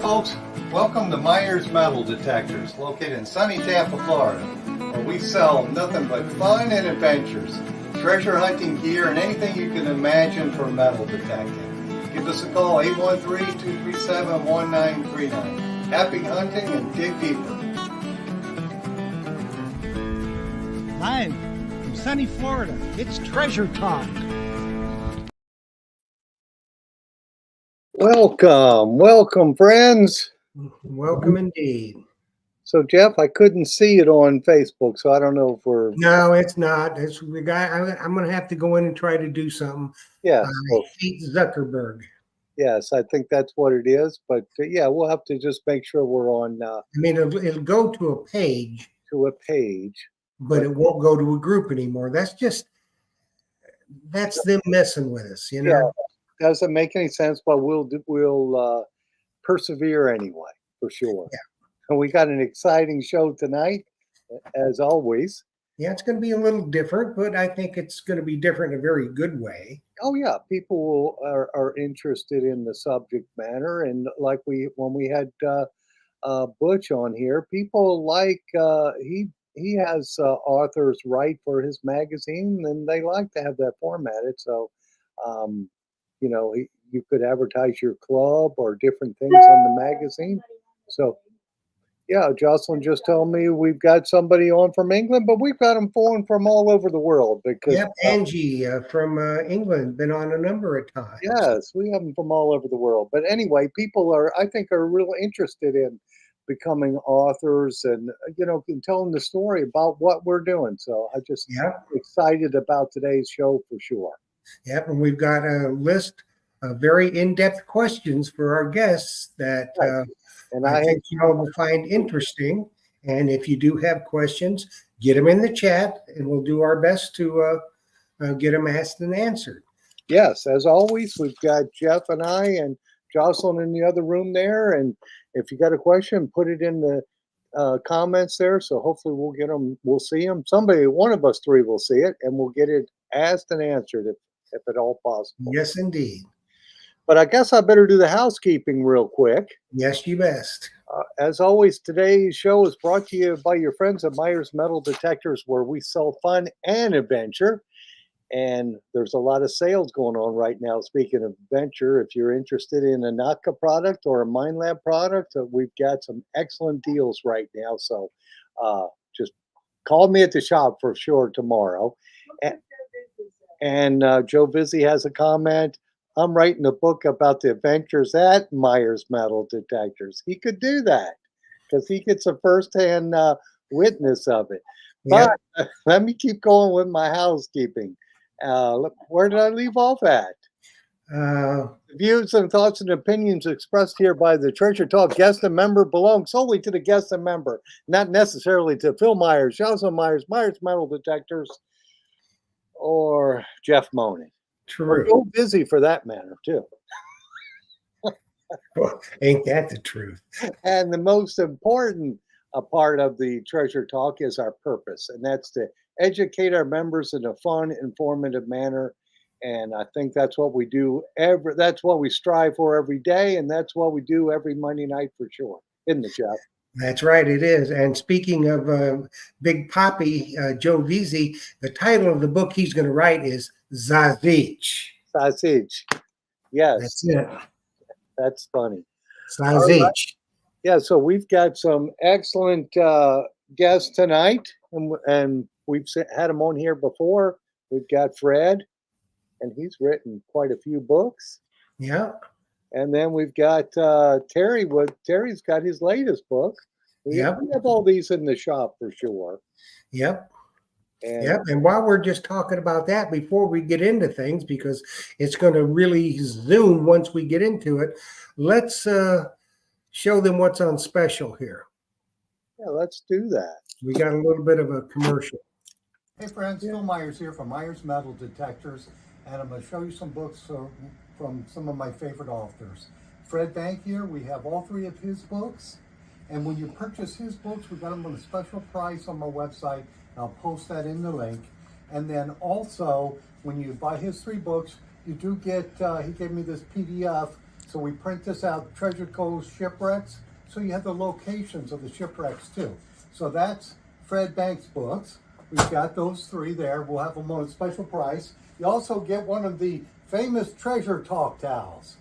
folks, welcome to Myers Metal Detectors, located in sunny Tampa, Florida, where we sell nothing but fun and adventures, treasure hunting gear, and anything you can imagine for metal detecting. Give us a call, 813-237-1939. Happy hunting and dig deeper. Live from sunny Florida, it's Treasure Talk. Welcome, friends. Welcome indeed. So, Jeff, I couldn't see it on Facebook, so I don't know if we're... No, it's not. It's the guy. I'm going to have to go in and try to do something. Yeah. Pete Zuckerberg. Yes, I think that's what it is. But, yeah, we'll have to just make sure we're on... I mean, it'll go to a page. But it won't go to a group anymore. That's them messing with us, you know? Yeah. Doesn't make any sense, but we'll persevere anyway, for sure. Yeah. And we got an exciting show tonight, as always. Yeah, it's going to be a little different, but I think it's going to be different in a very good way. Oh yeah, people are interested in the subject matter, and like when we had Butch on here, people like he has authors write for his magazine, and they like to have that formatted. So. You know, you could advertise your club or different things on the magazine. So, yeah, Jocelyn just told me we've got somebody on from England, but we've got them phone from all over the world. Because yep, Angie from England, been on a number of times. Yes, we have them from all over the world. But anyway, people I think are really interested in becoming authors and, you know, telling the story about what we're doing. So I just excited about today's show for sure. Yep, and we've got a list of very in-depth questions for our guests that I think you all will find interesting. And if you do have questions, get them in the chat, and we'll do our best to get them asked and answered. Yes, as always, we've got Jeff and I and Jocelyn in the other room there. And if you got a question, put it in the comments there. So hopefully we'll get them. We'll see them. One of us three will see it, and we'll get it asked and answered if at all possible. Yes, indeed. But I guess I better do the housekeeping real quick. Yes, you best. As always, today's show is brought to you by your friends at Myers Metal Detectors, where we sell fun and adventure. And there's a lot of sales going on right now. Speaking of adventure, if you're interested in a Naka product or a MindLab product, we've got some excellent deals right now. So just call me at the shop for sure tomorrow. And Joe Vizzi has a comment. I'm writing a book about the adventures at Myers Metal Detectors. He could do that because he gets a firsthand witness of it. But let me keep going with my housekeeping. Where did I leave off at? The views and thoughts and opinions expressed here by the Treasure Talk guest and member belong solely to the guest and member, not necessarily to Phil Myers, Jocelyn Myers, Myers Metal Detectors, or Jeff Monin. True. We're busy for that matter, too. Well, ain't that the truth? And the most important part of the Treasure Talk is our purpose, and that's to educate our members in a fun, informative manner. And I think that's what we do that's what we strive for every day, and that's what we do every Monday night for sure. Isn't it, Jeff? That's right, it is. And speaking of Big Poppy, Joe Vizzi, the title of the book he's going to write is Zazich. Zazich. Yes. That's it. That's funny. Zazich. Right. Yeah, so we've got some excellent guests tonight, and we've had them on here before. We've got Fred, and he's written quite a few books. Yeah. And then we've got Terry. Terry's got his latest book. We have all these in the shop for sure. Yep. And while we're just talking about that, before we get into things, because it's going to really zoom once we get into it, let's show them what's on special here. Yeah, let's do that. We got a little bit of a commercial. Hey friends, Phil Myers here from Myers Metal Detectors, and I'm going to show you some books from some of my favorite authors. Fred Bank here, we have all three of his books, and when you purchase his books, we got them on a special price on my website. I'll post that in the link. And then also, when you buy his three books, you do get, he gave me this PDF So we print this out, Treasure Coast Shipwrecks, so you have the locations of the shipwrecks too. So that's Fred Banks books. We've got those 3 there. We'll have them on a special price. You also get one of the famous Treasure Talk towels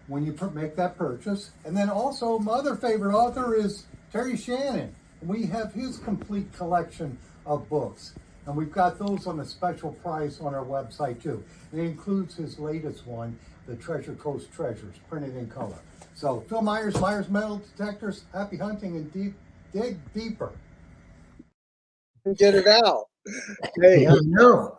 when you make that purchase. And then also my other favorite author is Terry Shannon. We have his complete collection of books. And we've got those on a special price on our website too. And it includes his latest one, the Treasure Coast Treasures, printed in color. So Phil Myers, Myers Metal Detectors, happy hunting and dig deeper. Get it out. Hey, I know.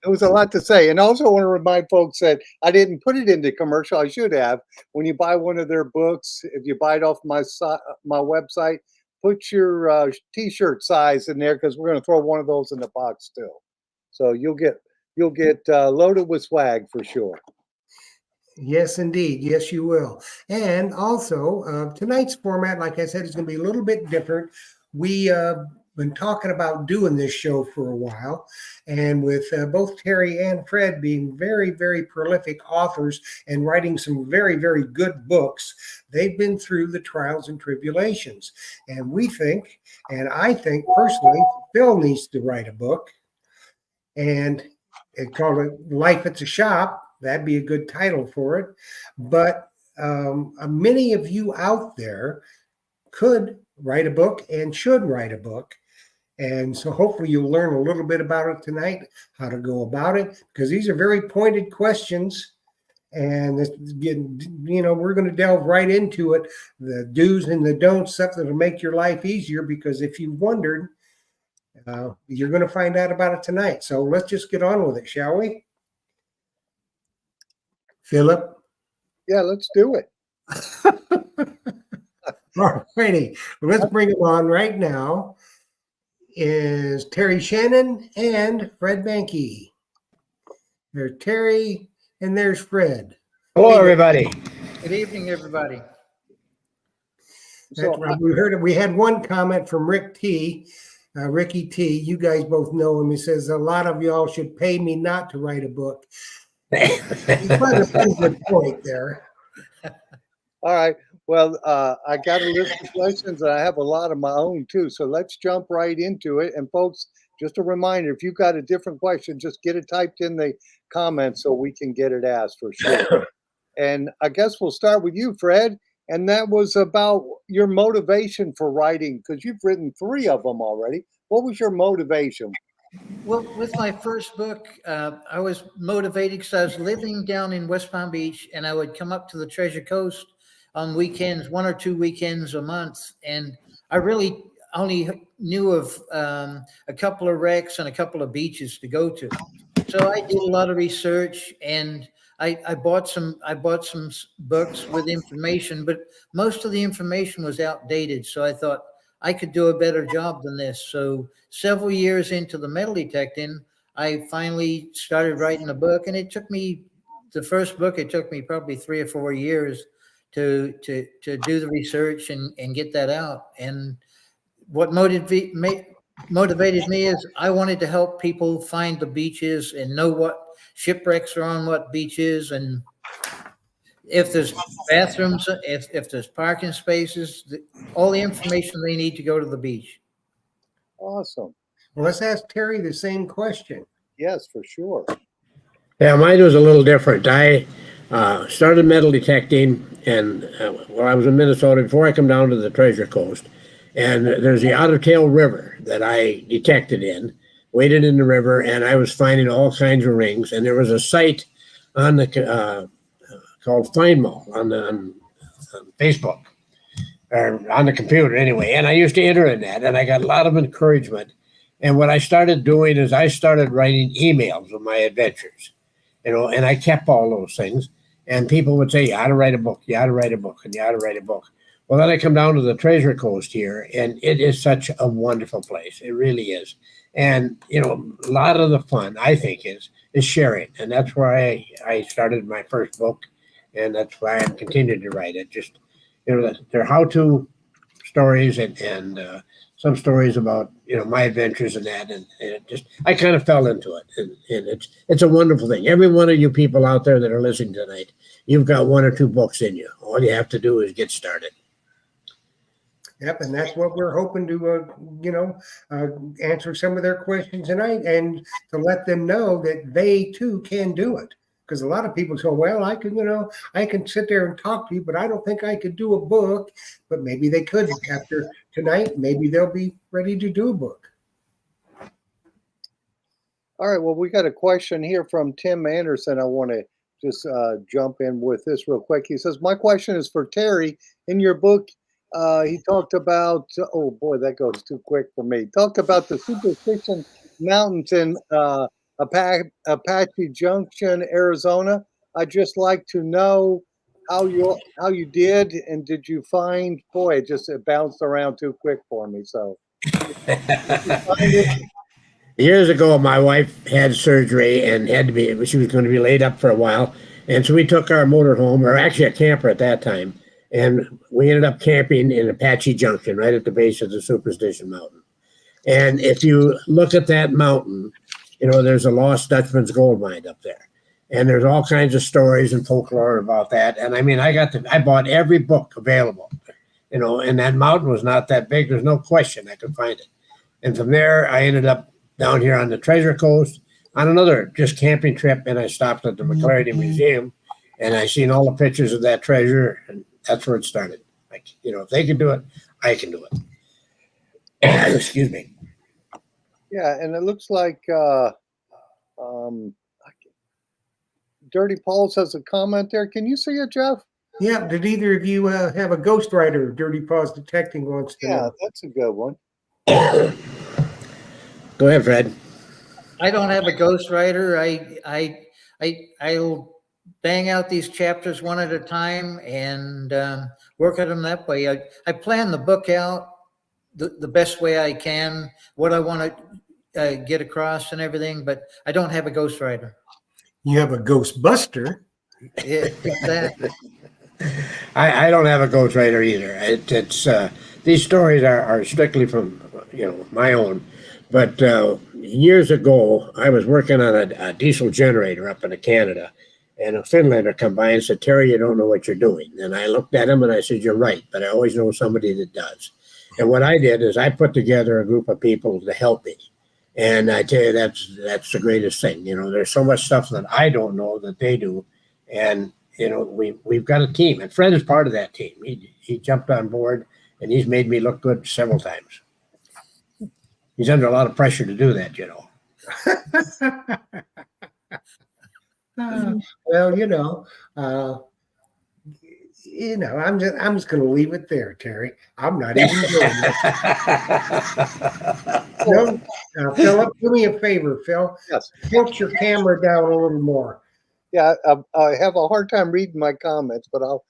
There was a lot to say. And also want to remind folks that I didn't put it into commercial. I should have. When you buy one of their books, if you buy it off my website, put your t-shirt size in there because we're going to throw one of those in the box too. So you'll get loaded with swag for sure. Yes, indeed. Yes, you will. And also, tonight's format, like I said, is going to be a little bit different. We been talking about doing this show for a while, and with both Terry and Fred being very, very prolific authors and writing some very, very good books, they've been through the trials and tribulations. And we think, and I think personally, Phil needs to write a book, and it called it Life at the Shop. That'd be a good title for it. But many of you out there could write a book and should write a book. And so hopefully you'll learn a little bit about it tonight, how to go about it, because these are very pointed questions. And we're going to delve right into it, the do's and the don'ts, stuff that'll make your life easier. Because if you wondered, you're going to find out about it tonight. So let's just get on with it, shall we? Philip? Yeah, let's do it. All righty. Let's bring them on right now. Is Terry Shannon and Fred Banke. There's Terry and there's Fred. Hello, everybody. Good evening, everybody. So we had one comment from Rick T. Ricky T. You guys both know him. He says a lot of y'all should pay me not to write a book. He's got a pretty good point there. All right. Well, I got a list of questions and I have a lot of my own too. So let's jump right into it. And folks, just a reminder, if you've got a different question, just get it typed in the comments so we can get it asked for sure. And I guess we'll start with you, Fred. And that was about your motivation for writing, because you've written 3 of them already. What was your motivation? Well, with my first book, I was motivated because I was living down in West Palm Beach, and I would come up to the Treasure Coast on weekends, 1 or 2 weekends a month. And I really only knew of a couple of wrecks and a couple of beaches to go to. So I did a lot of research, and I bought some books with information, but most of the information was outdated. So I thought I could do a better job than this. So several years into the metal detecting, I finally started writing a book, and it took me probably 3 or 4 years to do the research and get that out. And what motivated me is I wanted to help people find the beaches and know what shipwrecks are on what beaches, and if there's bathrooms, if there's parking spaces, all the information they need to go to the beach. Awesome. Well, let's ask Terry the same question. Yes, for sure. Yeah, mine was a little different. I started metal detecting, and I was in Minnesota before I come down to the Treasure Coast. And there's the Otter Tail River that I detected in, waded in the river, and I was finding all kinds of rings. And there was a site on the called FindMall on Facebook, or on the computer anyway. And I used to enter in that, and I got a lot of encouragement. And what I started doing is I started writing emails of my adventures, and I kept all those things. And people would say, you ought to write a book, you ought to write a book, and you ought to write a book. Well, then I come down to the Treasure Coast here, and it is such a wonderful place. It really is. And, a lot of the fun, I think, is sharing. And that's where I started my first book, and that's why I'm continuing to write it. Just, they're how-to stories and some stories about, my adventures and that. And it just, I kind of fell into it. And it's a wonderful thing. Every one of you people out there that are listening tonight, you've got one or two books in you. All you have to do is get started. Yep, and that's what we're hoping to, answer some of their questions tonight, and to let them know that they too can do it. Because a lot of people say, "Well, I can sit there and talk to you, but I don't think I could do a book." But maybe they could after tonight. Maybe they'll be ready to do a book. All right. Well, we got a question here from Tim Anderson. I want to just jump in with this real quick. He says, "My question is for Terry. In your book, he talked about, oh boy, that goes too quick for me. Talked about the Superstition Mountains in Apache Junction, Arizona. I'd just like to know how you did, and did you find? Boy, it bounced around too quick for me. So, did you find it? Years ago, my wife had surgery and she was going to be laid up for a while. And so we took our motorhome, or actually a camper at that time, and we ended up camping in Apache Junction, right at the base of the Superstition Mountain. And if you look at that mountain, there's a lost Dutchman's gold mine up there. And there's all kinds of stories and folklore about that. And I mean, I bought every book available, and that mountain was not that big. There's no question I could find it. And from there, I ended up down here on the Treasure Coast on another just camping trip. And I stopped at the McClarty Museum, and I seen all the pictures of that treasure. And that's where it started. Like, if they can do it, I can do it. Excuse me. Yeah, and it looks like Dirty Paul's has a comment there. Can you see it, Jeff? Yeah. Did either of you have a ghostwriter? Dirty Paws Detecting wants to know. That's a good one. Go ahead, Fred. I don't have a ghostwriter. I'll bang out these chapters one at a time and work at them that way. I plan the book out the best way I can, what I want to get across and everything, but I don't have a ghostwriter. You have a Ghostbuster. Yeah, that. I don't have a ghostwriter either. It's these stories are strictly from my own. But years ago, I was working on a diesel generator up in Canada, and a Finlander come by and said, "Terry, you don't know what you're doing." And I looked at him and I said, "You're right, but I always know somebody that does." And what I did is I put together a group of people to help me. And I tell you, that's the greatest thing. There's so much stuff that I don't know that they do. And, we've got a team. And Fred is part of that team. He jumped on board, and he's made me look good several times. He's under a lot of pressure to do that, Well, I'm just going to leave it there, Terry. I'm not even doing it. Philip, do me a favor, Phil. Yes. Tilt your camera down a little more. Yeah, I have a hard time reading my comments, but I'll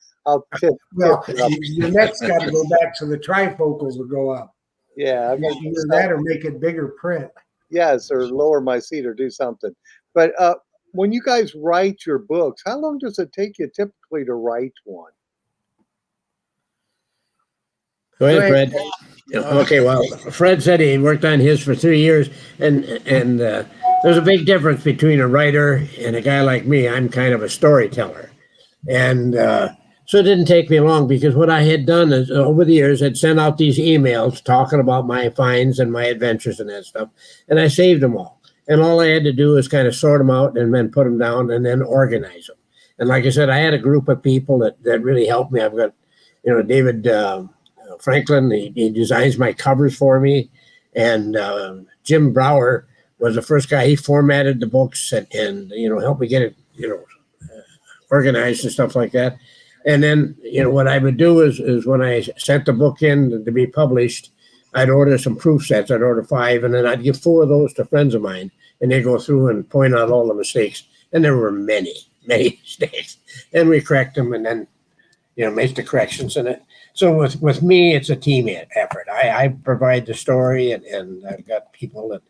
tip it up. Your neck's got to go back so the trifocals will go up. Yeah, I Either that or make it bigger print. Yes, or lower my seat or do something. But when you guys write your books, how long does it take you typically to write one? Go ahead, Fred. Okay, well, Fred said he worked on his for 3 years, and there's a big difference between a writer and a guy like me. I'm kind of a storyteller. And so it didn't take me long, because what I had done is over the years, I'd sent out these emails talking about my finds and my adventures and that stuff, and I saved them all. And all I had to do was kind of sort them out and then put them down and then organize them. And like I said, I had a group of people that really helped me. I've got, David Franklin, he designs my covers for me. And Jim Brower was the first guy. He formatted the books and helped me get it, organized and stuff like that. And then, what I would do is when I sent the book in to be published, I'd order some proof sets. I'd order 5, and then I'd give 4 of those to friends of mine, and they go through and point out all the mistakes. And there were many, many mistakes. And we correct them, and then, make the corrections in it. So with me, it's a team effort. I provide the story, and I've got people that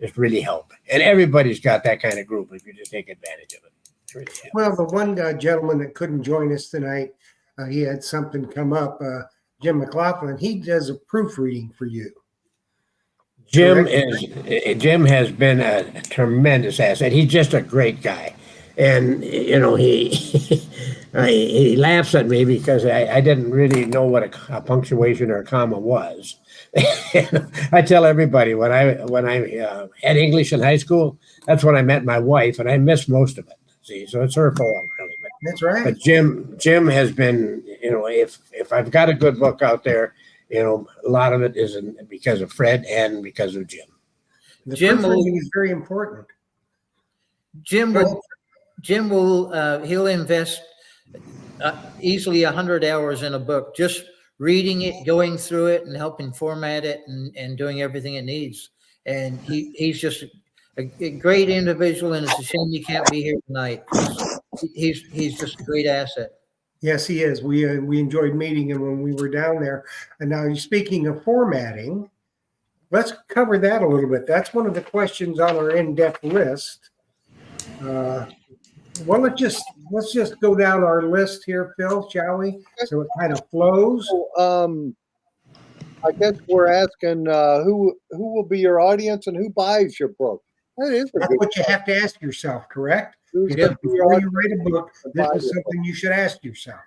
just really help. And everybody's got that kind of group if you just take advantage of it. Really, well, the one gentleman that couldn't join us tonight, he had something come up. Jim McLaughlin, he does a proofreading for you. Jim correct? Jim has been a tremendous asset. He's just a great guy, and he he laughs at me because I didn't really know what a punctuation or a comma was. I tell everybody when I had English in high school, that's when I met my wife, and I missed most of it. See, so it's her fault, really. That's right. But Jim has been, if I've got a good book out there, a lot of it is because of Fred and because of Jim. The Jim proofreading will- is very important. Jim will he'll invest easily 100 hours in a book, just reading it, going through it, and helping format it, and doing everything it needs. And he's just a great individual, and it's a shame he can't be here tonight. He's just a great asset. Yes, he is. We enjoyed meeting him when we were down there. And now, speaking of formatting, let's cover that a little bit. That's one of the questions on our in-depth list. Well, let's just go down our list here, Phil, shall we? So it kind of flows. So, I guess we're asking who will be your audience and who buys your book. That is a That's good what you have to ask yourself, correct? Who's Because gonna be your before you audience? write a book, this is something you should ask yourself.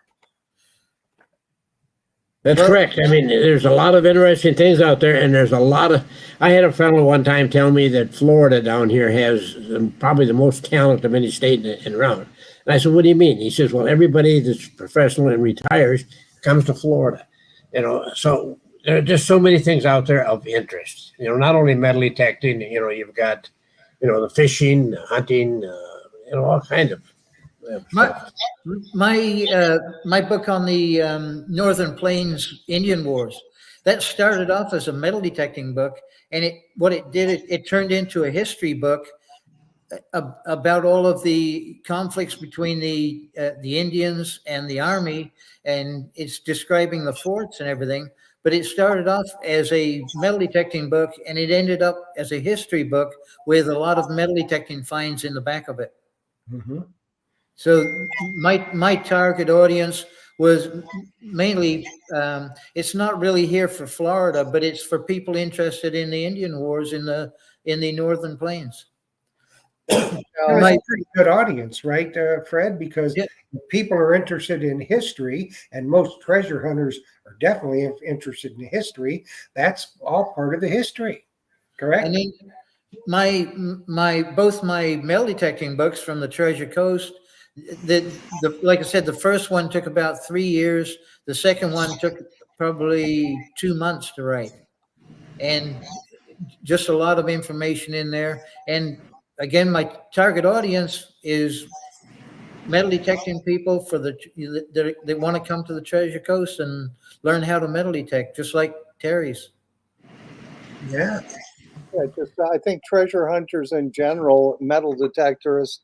That's Well- correct. I mean, there's a lot of interesting things out there, and there's a lot of. I had a fellow one time tell me that Florida down here has probably the most talent of any state in around. And I said, "What do you mean?" He says, "Well, everybody that's professional and retires comes to Florida, So there are just so many things out there of interest. Not only metal detecting. You've got, the fishing, the hunting, all kinds of. Stuff. My book on the Northern Plains Indian Wars, that started off as a metal detecting book, and it turned into a history book about all of the conflicts between the Indians and the army, and it's describing the forts and everything. But it started off as a metal detecting book, and it ended up as a history book with a lot of metal detecting finds in the back of it. Mm-hmm. So my target audience was mainly, it's not really here for Florida, but it's for people interested in the Indian Wars in the Northern Plains. That's My- a pretty good audience, right, Fred? Because Yeah. if people are interested in history, and most treasure hunters are definitely interested in history. That's all part of the history, correct? I mean, both my metal detecting books from the Treasure Coast, like I said, the first one took about 3 years. The second one took probably 2 months to write, and just a lot of information in there. And again, my target audience is metal detecting people that want to come to the Treasure Coast and learn how to metal detect, just like Terry's. Yeah. Yeah, I think treasure hunters in general, metal detectors,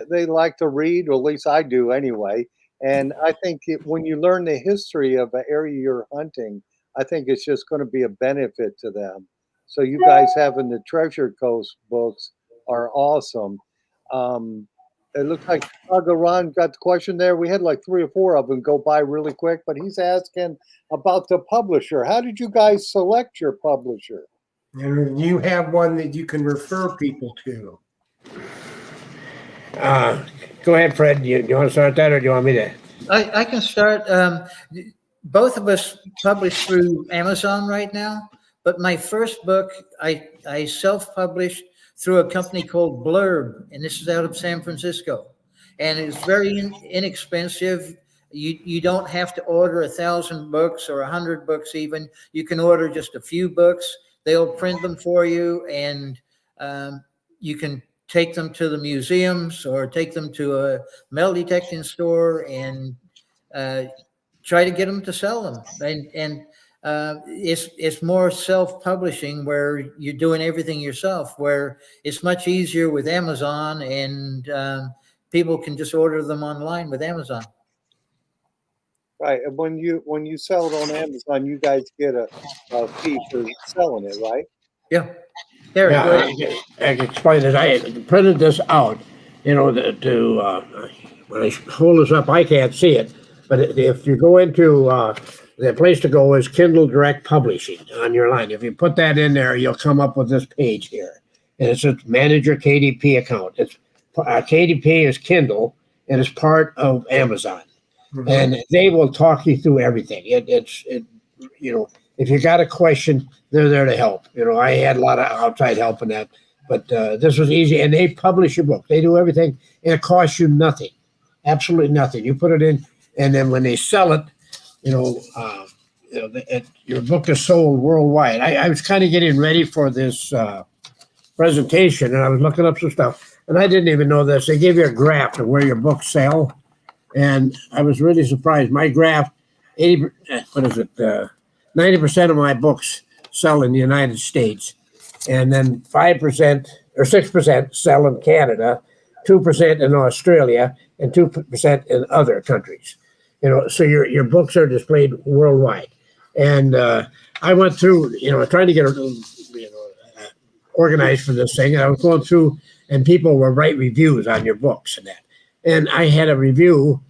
they like to read, or at least I do anyway. And I think when you learn the history of an area you're hunting, I think it's just going to be a benefit to them. So you guys having the Treasure Coast books are awesome. It looks like Chicago Ron got the question there. We had like 3 or 4 of them go by really quick, but he's asking about the publisher. How did you guys select your publisher? And you have one that you can refer people to. Go ahead, Fred. Do you want to start that, or do you want me to? I can start. Both of us publish through Amazon right now, but my first book I self-published through a company called Blurb, and this is out of San Francisco, and it's very inexpensive. You don't have to order 1,000 books or 100 books even. You can order just a few books. They'll print them for you, and you can take them to the museums or take them to a metal detecting store and try to get them to sell them. And it's more self-publishing where you're doing everything yourself, where it's much easier with Amazon, and people can just order them online with Amazon. Right. And when you sell it on Amazon, you guys get a fee for selling it, right? Yeah. There Yeah, it I can explain this. I printed this out, when I hold this up, I can't see it. But if you go into the place to go is Kindle Direct Publishing on your line. If you put that in there, you'll come up with this page here. And it's a manage your KDP account. It's KDP is Kindle and it's part of Amazon. Mhm. And they will talk you through everything. If you got a question, they're there to help. I had a lot of outside help in that, but this was easy. And they publish your book. They do everything, and it costs you nothing, absolutely nothing. You put it in, and then when they sell it, your book is sold worldwide. I was kind of getting ready for this presentation, and I was looking up some stuff, and I didn't even know this. They give you a graph of where your books sell, and I was really surprised. My graph, 90% of my books sell in the United States, and then 5% or 6% sell in Canada, 2% in Australia, and 2% in other countries. So your books are displayed worldwide. And I went through, trying to get organized for this thing. And I was going through, and people will write reviews on your books and that. And I had a review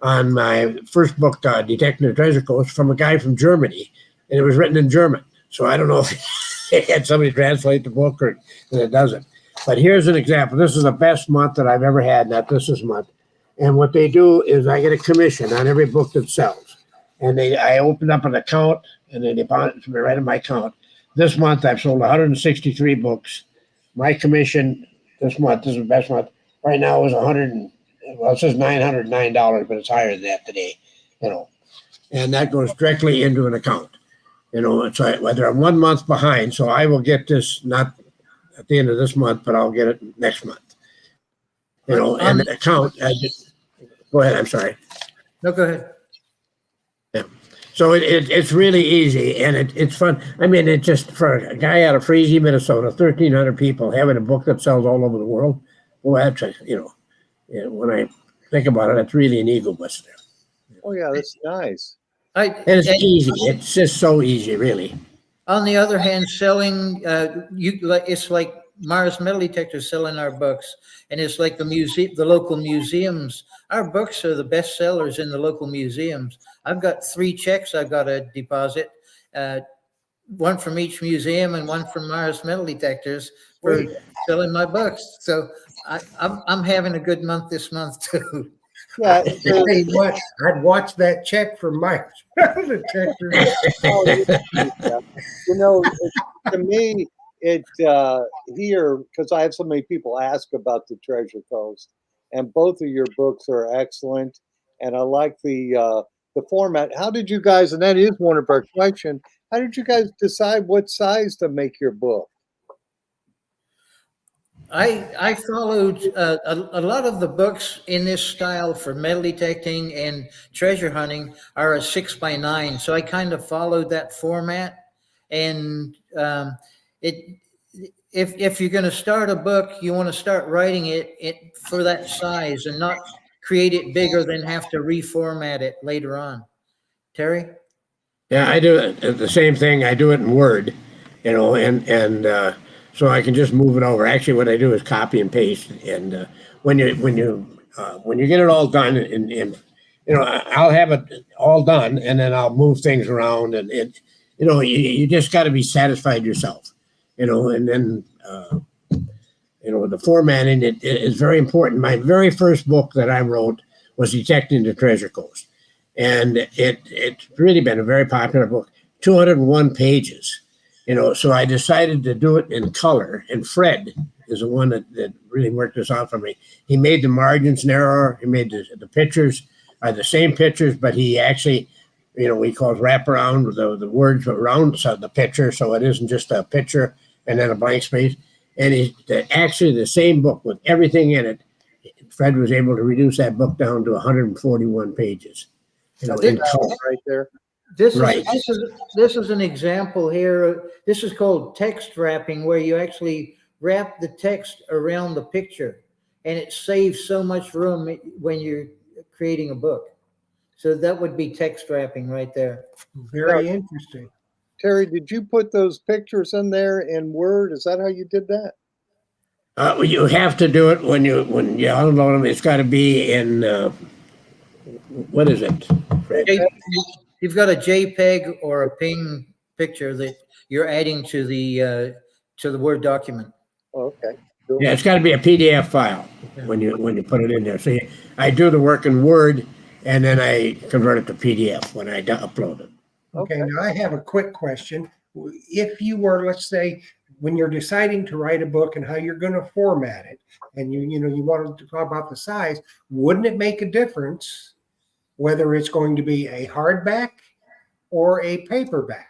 on my first book, Detecting the Treasure Coast, from a guy from Germany, and it was written in German. So I don't know if they had somebody translate the book or it doesn't. But here's an example. This is the best month that I've ever had, not this month. And what they do is I get a commission on every book that sells. And I opened up an account, and they deposit me right in my account. This month, I've sold 163 books. My commission this month, this is the best month, right now is it says $909, but it's higher than that today, And that goes directly into an account. It's like whether I'm 1 month behind, so I will get this not at the end of this month, but I'll get it next month. And the account, go ahead, I'm sorry. No, go ahead. Yeah. So it's really easy, and it's fun. I mean, it just, for a guy out of Freesy, Minnesota, 1,300 people having a book that sells all over the world. Well, that's, when I think about it, it's really an ego booster. Oh yeah, that's nice. And it's easy. It's just so easy, really. On the other hand, selling, it's like Mars Metal Detectors selling our books, and it's like the local museums. Our books are the best sellers in the local museums. I've got 3 checks I've got to deposit, one from each museum and one from Mars Metal Detectors for selling my books. So I'm having a good month this month too. Yeah, Tell you what, I'd watch that check for Mike's detector. To me, it here, because I have so many people ask about the Treasure Coast, and both of your books are excellent, and I like the format. How did you guys? And that is one of our questions. How did you guys decide what size to make your book? I followed a lot of the books in this style for metal detecting and treasure hunting are a 6x9. So I kind of followed that format. And if you're going to start a book, you want to start writing it for that size and not create it bigger than have to reformat it later on. Terry? Yeah, I do the same thing. I do it in Word, and so I can just move it over. Actually, what I do is copy and paste. And when you get it all done, and I'll have it all done, and then I'll move things around, and you just got to be satisfied yourself, and then the formatting it is very important. My very first book that I wrote was Detecting the Treasure Coast, and it's really been a very popular book. 201 pages. So I decided to do it in color, and Fred is the one that really worked this out for me. He made the margins narrower. He made the pictures are the same pictures, but he actually, we call it wraparound, the words around the picture, so it isn't just a picture and then a blank space. And actually the same book with everything in it. Fred was able to reduce that book down to 141 pages. In color. Right there. This Right. This is an example here. This is called text wrapping, where you actually wrap the text around the picture, and it saves so much room when you're creating a book. So that would be text wrapping right there. Very interesting. Terry, did you put those pictures in there in Word? Is that how you did that? You have to do it when you download them. It's got to be in what is it, Fred? you've got a JPEG or a PNG picture that you're adding to the Word document. Okay. Cool. Yeah, it's got to be a PDF file when you put it in there. So I do the work in Word, and then I convert it to PDF when I upload it. Okay, now I have a quick question. If you were, let's say, when you're deciding to write a book and how you're going to format it, and you wanted to talk about the size, wouldn't it make a difference whether it's going to be a hardback or a paperback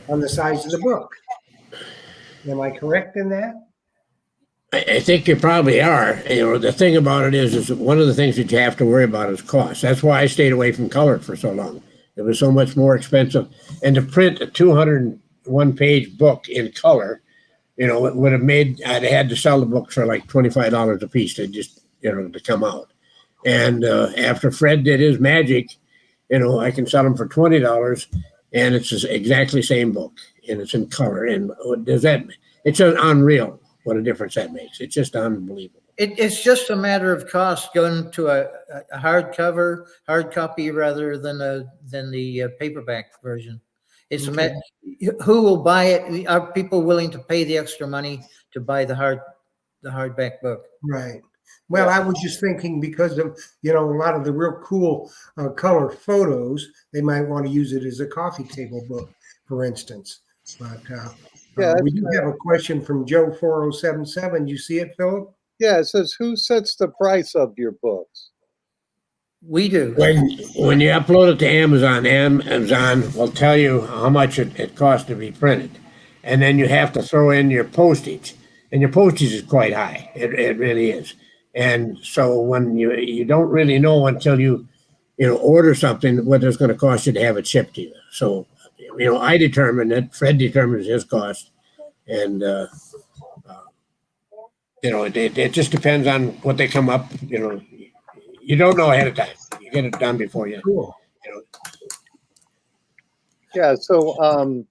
on the size of the book? Am I correct in that? I think you probably are. The thing about it is one of the things that you have to worry about is cost. That's why I stayed away from color for so long. It was so much more expensive. And to print a 201-page book in color, it would have I'd had to sell the books for like $25 a piece to just, to come out. And after Fred did his magic, I can sell them for $20, and it's exactly the same book, and it's in color. And it's just unreal what a difference that makes. It's just unbelievable. It's just a matter of cost going to a hard copy rather than the paperback version. It's Okay. Who will buy it? Are people willing to pay the extra money to buy the hardback book? Right. Well, I was just thinking because of, a lot of the real cool color photos, they might want to use it as a coffee table book, for instance. But we do have a question from Joe 4077. You see it, Philip? Yeah, it says, who sets the price of your books? We do. When you upload it to Amazon will tell you how much it costs to be printed. And then you have to throw in your postage. And your postage is quite high. It really is. And so when you don't really know until you order something what it's going to cost you to have it shipped to you. So, I determine it. Fred determines his cost. And, it just depends on what they come up, you don't know ahead of time. You get it done before you. Cool. Yeah, so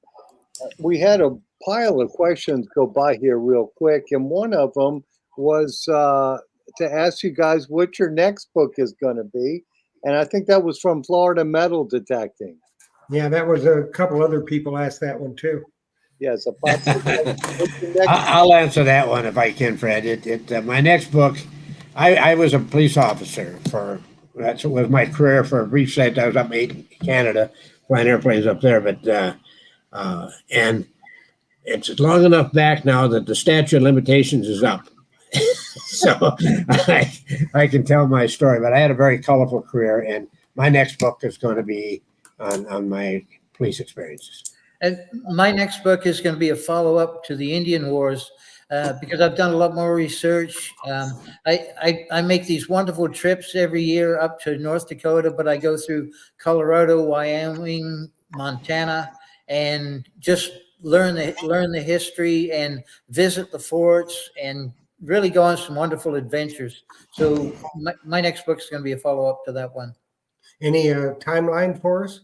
we had a pile of questions go by here real quick, and one of them was to ask you guys what your next book is going to be, and I think that was from Florida Metal Detecting. Yeah, that was a couple other people asked that one too. Yes, I'll answer that one if I can, Fred. My next book, I was a police officer that was my career for a brief set. I was up in Canada, flying airplanes up there, but and it's long enough back now that the statute of limitations is up. So I can tell my story, but I had a very colorful career, and my next book is going to be on my police experiences. And my next book is going to be a follow-up to the Indian Wars because I've done a lot more research. I make these wonderful trips every year up to North Dakota, but I go through Colorado, Wyoming, Montana, and just learn the history and visit the forts and really go on some wonderful adventures. So my next book is going to be a follow-up to that one. Any timeline for us?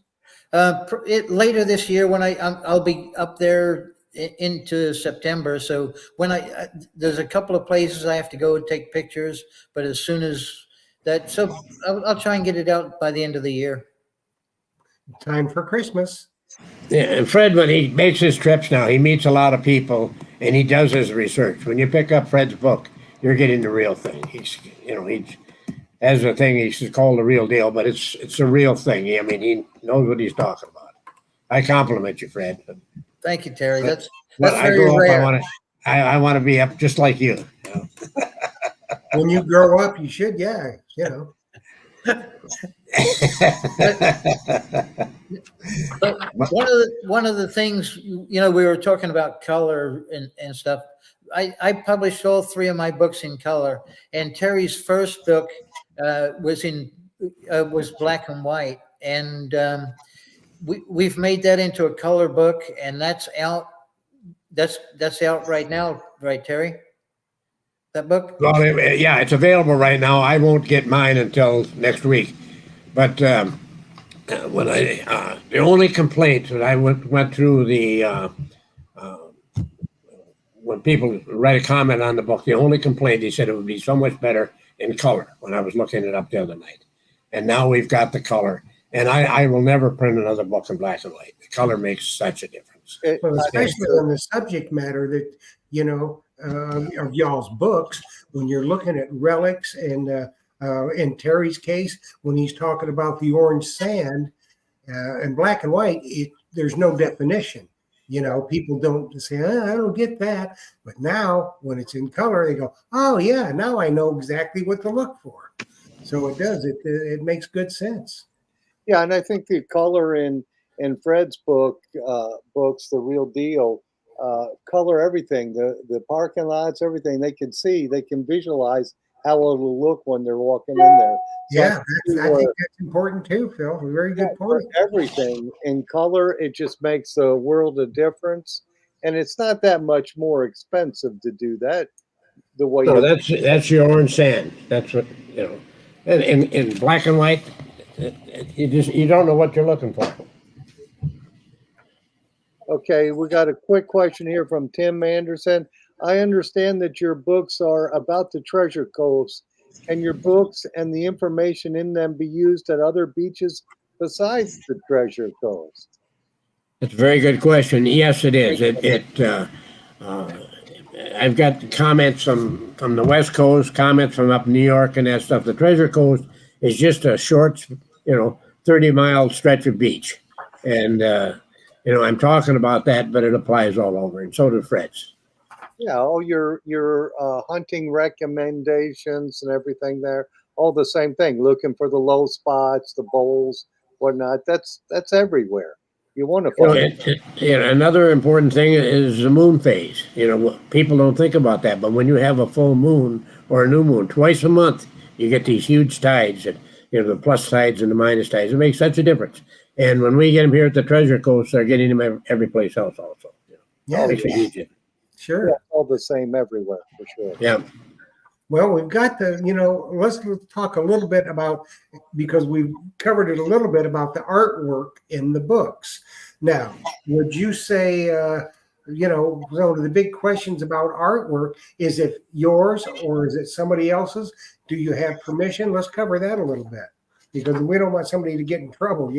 Later this year when I'll be up there into September. So when there's a couple of places I have to go and take pictures, but as soon as that, so I'll try and get it out by the end of the year. Time for Christmas. Yeah, and Fred, when he makes his trips now, he meets a lot of people and he does his research. When you pick up Fred's book, you're getting the real thing. He's has a thing he's called the real deal, but it's a real thing. I mean, he knows what he's talking about. I compliment you, Fred. Thank you, Terry. That's I very rare. I want to be up just like you. When you grow up, you should, But one of the things, we were talking about color and stuff. I published all three of my books in color, and Terry's first book was black and white, and we've made that into a color book, and that's out. That's out right now, right, Terry? That book? Well, yeah, it's available right now. I won't get mine until next week, but when the only complaint that I went through when people write a comment on the book, the only complaint, he said it would be so much better in color when I was looking it up the other night. And now we've got the color. And I will never print another book in black and white. The color makes such a difference. Well, especially on the subject matter that, of y'all's books, when you're looking at relics and in Terry's case, when he's talking about the orange sand in black and white, there's no definition. People don't say, I don't get that. But now when it's in color, they go, oh yeah, now I know exactly what to look for. So it does, it makes good sense. Yeah, and I think the color in Fred's books, The Real Deal, color everything, the parking lots, everything. They can see, they can visualize how it'll look when they're walking in there. So Yeah, I think that's important too, Phil. A very good point. Everything in color, it just makes a world of difference, and it's not that much more expensive to do that. The way No, that's your orange sand. That's what And in black and white, you don't know what you're looking for. Okay, we got a quick question here from Tim Anderson. I understand that your books are about the Treasure Coast. Can your books and the information in them be used at other beaches besides the Treasure Coast? It's a very good question. Yes, it is. I've got comments from the West Coast, comments from up New York and that stuff. The Treasure Coast is just a short, 30-mile stretch of beach. And, I'm talking about that, but it applies all over. And so does Fred's. Yeah, all your hunting recommendations and everything there, all the same thing. Looking for the low spots, the bowls, whatnot. That's everywhere. You want to find another important thing is the moon phase. People don't think about that, but when you have a full moon or a new moon twice a month, you get these huge tides, and the plus tides and the minus tides. It makes such a difference. And when we get them here at the Treasure Coast, they're getting them every place else also. Yeah, it makes a huge difference. Sure. Yeah, all the same everywhere for sure. Yeah. Well, we've got let's talk a little bit about, because we've covered it a little bit, about the artwork in the books. Now, would you say, one of the big questions about artwork is it yours or is it somebody else's? Do you have permission? Let's cover that a little bit, because we don't want somebody to get in trouble,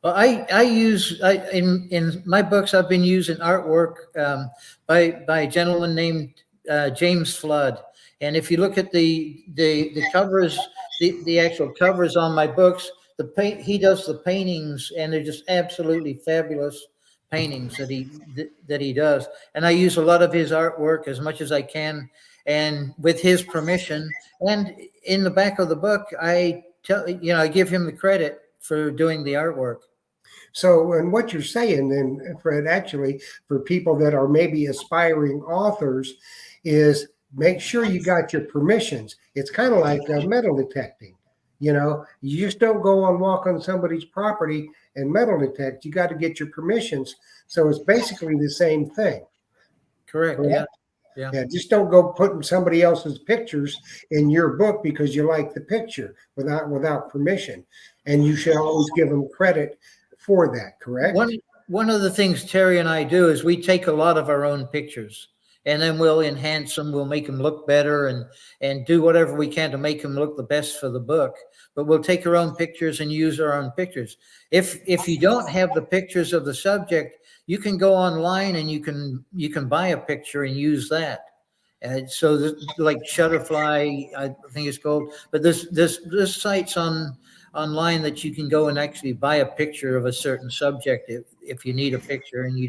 Well, I use in my books. I've been using artwork by a gentleman named James Flood. And if you look at the covers, the actual covers on my books, he does the paintings, and they're just absolutely fabulous paintings that he does. And I use a lot of his artwork as much as I can, and with his permission. And in the back of the book, I give him the credit for doing the artwork. So, and what you're saying then, Fred, actually, for people that are maybe aspiring authors, is make sure you got your permissions. It's kind of like metal detecting. You just don't go and walk on somebody's property and metal detect. You got to get your permissions. So it's basically the same thing. Correct. Yeah. Just don't go putting somebody else's pictures in your book because you like the picture without permission. And you should always give them credit for that, correct? One of the things Terry and I do is we take a lot of our own pictures, and then we'll enhance them. We'll make them look better and do whatever we can to make them look the best for the book. But we'll take our own pictures and use our own pictures. If you don't have the pictures of the subject, you can go online and you can buy a picture and use that. And so like Shutterfly, I think it's called. But there's sites online that you can go and actually buy a picture of a certain subject if you need a picture and you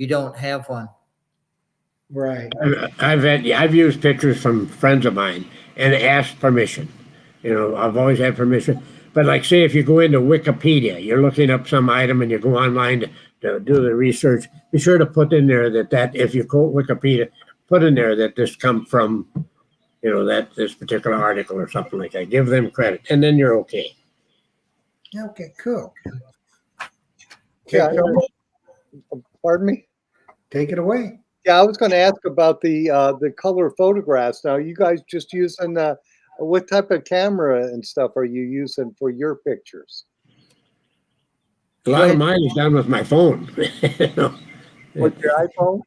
don't have one. Right. I've used pictures from friends of mine and asked permission. I've always had permission. But like, say, if you go into Wikipedia, you're looking up some item and you go online to do the research, be sure to put in there that if you quote Wikipedia, put in there that this comes from, that this particular article or something like that. Give them credit, and then you're okay. Okay, cool. Yeah. Pardon me? Take it away. Yeah, I was going to ask about the color photographs. Now, you guys just using what type of camera and stuff are you using for your pictures? A lot of mine is done with my phone. With your iPhone?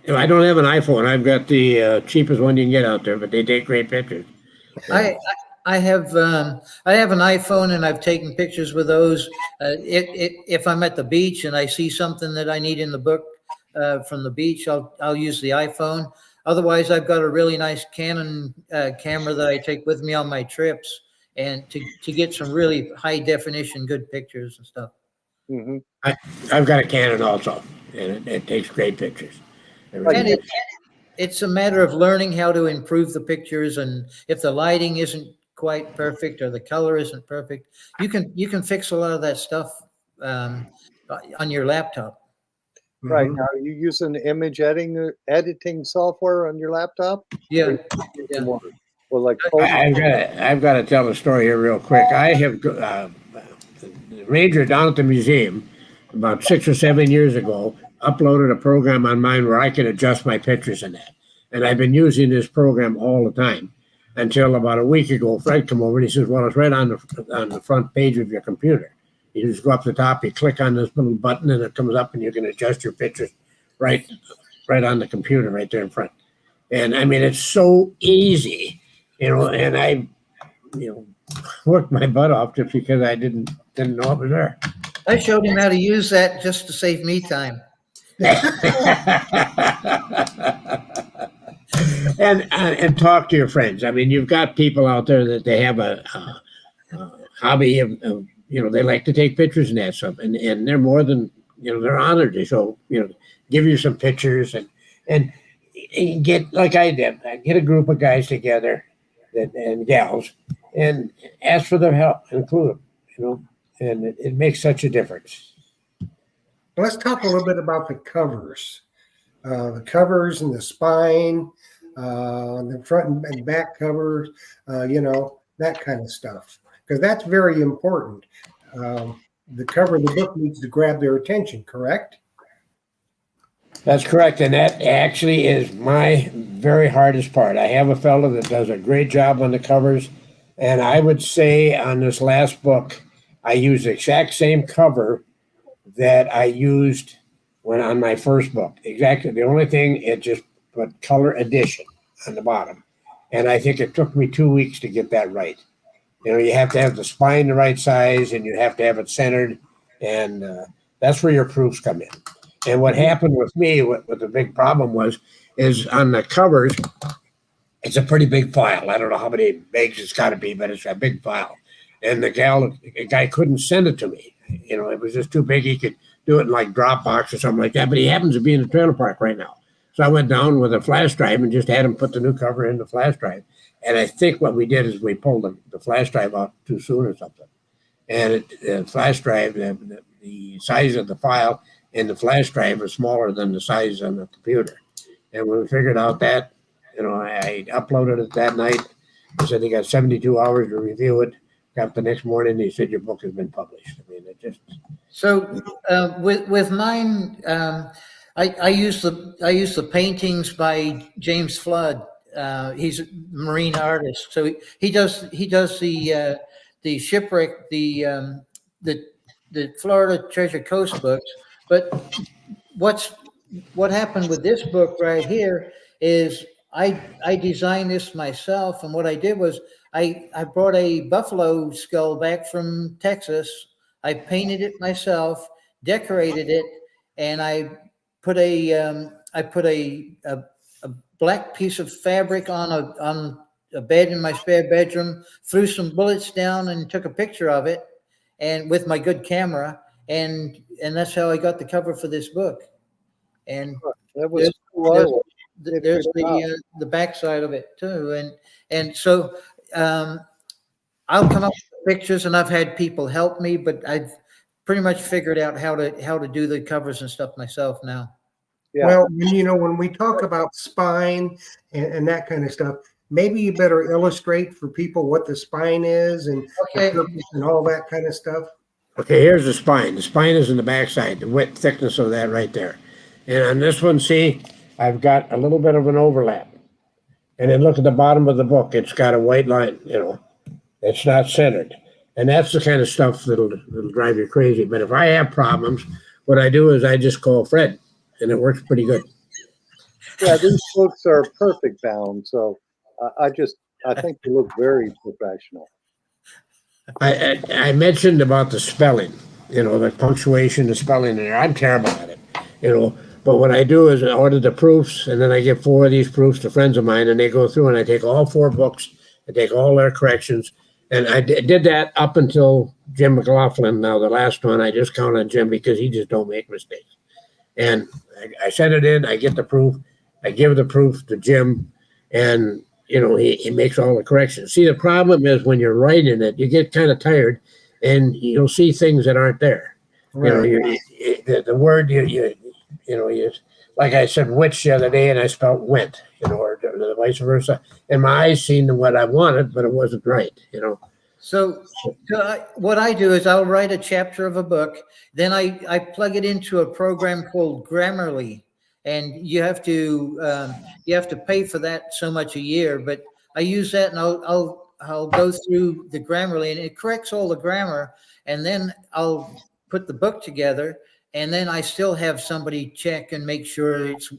I don't have an iPhone. I've got the cheapest one you can get out there, but they take great pictures. I have an iPhone and I've taken pictures with those. If I'm at the beach and I see something that I need in the book from the beach, I'll use the iPhone. Otherwise, I've got a really nice Canon camera that I take with me on my trips, and to get some really high definition, good pictures and stuff. Mhm. I've got a Canon also, and it takes great pictures. It really And does. it's a matter of learning how to improve the pictures, and if the lighting isn't quite perfect or the color isn't perfect, you can fix a lot of that stuff on your laptop. Right. Mhm. Now, are you using image editing software on your laptop? Yeah, yeah. Well, like I've got to tell a story here real quick. I have the ranger down at the museum about 6 or 7 years ago uploaded a program on mine where I could adjust my pictures in that, and I've been using this program all the time until about a week ago. Fred came over and he says, "Well, it's right on the front page of your computer. You just go up the top, you click on this little button, and it comes up, and you can adjust your pictures right on the computer right there in front." And I mean, it's so easy, and I, worked my butt off just because I didn't know it was there. I showed him how to use that just to save me time. and talk to your friends. I mean, you've got people out there that they have a hobby of they like to take pictures and that stuff, and they're more than they're honored to show give you some pictures and get like I did. I get a group of guys together and gals and ask for their help, include them, and it makes such a difference. Let's talk a little bit about the covers and the spine, the front and back covers, that kind of stuff, because that's very important. The cover of the book needs to grab their attention, correct? That's correct, and that actually is my very hardest part. I have a fellow that does a great job on the covers, and I would say on this last book, I used the exact same cover that I used when on my first book. Exactly. The only thing, it just put color edition on the bottom. And I think it took me 2 weeks to get that right. You have to have the spine the right size, and you have to have it centered. And that's where your proofs come in. And what happened with me, what the big problem is on the covers, it's a pretty big file. I don't know how many megs it's got to be, but it's a big file. And the guy couldn't send it to me. It was just too big. He could do it in like Dropbox or something like that, but he happens to be in the trailer park right now. So I went down with a flash drive and just had him put the new cover in the flash drive. And I think what we did is we pulled the flash drive out too soon or something. And the flash drive, the size of the file in the flash drive was smaller than the size on the computer. And when we figured out that, I uploaded it that night. He said he got 72 hours to review it. Got the next morning, he said your book has been published. I mean, it just. So with mine, I use the paintings by James Flood. He's a marine artist, so he does the shipwreck, the Florida Treasure Coast books. But what happened with this book right here is I designed this myself, and what I did was I brought a buffalo skull back from Texas. I painted it myself, decorated it, and I put a black piece of fabric on a bed in my spare bedroom, threw some bullets down, and took a picture of it, and with my good camera, and that's how I got the cover for this book. And that was cool. there's the backside of it too, and so I'll come up with pictures, and I've had people help me, but I've pretty much figured out how to do the covers and stuff myself now. Yeah. Well, when we talk about spine and that kind of stuff, maybe you better illustrate for people what the spine is and and all that kind of stuff. Okay, here's the spine. The spine is in the backside, the width, thickness of that right there. And on this one, see, I've got a little bit of an overlap. And then look at the bottom of the book. It's got a white line, It's not centered. And that's the kind of stuff that'll drive you crazy. But if I have problems, what I do is I just call Fred, and it works pretty good. Yeah, these books are perfect bound. So I just I think you look very professional. I mentioned about the spelling, the punctuation, the spelling in there. I'm terrible at it, But what I do is I order the proofs, and then I give 4 of these proofs to friends of mine, and they go through, and I take all 4 books, I take all their corrections, and I did that up until Jim McLaughlin. Now the last one, I just count on Jim because he just don't make mistakes. And I send it in, I get the proof, I give the proof to Jim, and he makes all the corrections. See, the problem is when you're writing it, you get kind of tired, and you'll see things that aren't there. Right. The word you like I said which the other day, and I spelled went, or vice versa. And my eyes seen what I wanted, but it wasn't right. So what I do is I'll write a chapter of a book, then I plug it into a program called Grammarly, and you have to pay for that so much a year. But I use that, and I'll go through the Grammarly, and it corrects all the grammar, and then I'll put the book together, and then I still have somebody check and make sure it's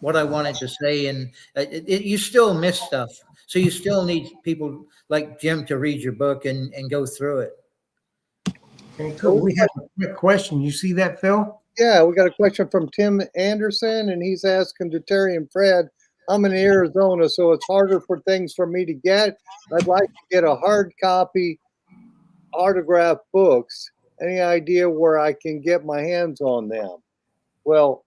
what I wanted to say, and you still miss stuff. So you still need people like Jim to read your book and go through it. Okay, cool. We have a quick question. You see that, Phil? Yeah, we got a question from Tim Anderson, and he's asking to Terry and Fred, I'm in Arizona, so it's harder for things for me to get. I'd like to get a hard copy autographed books. Any idea where I can get my hands on them? Well,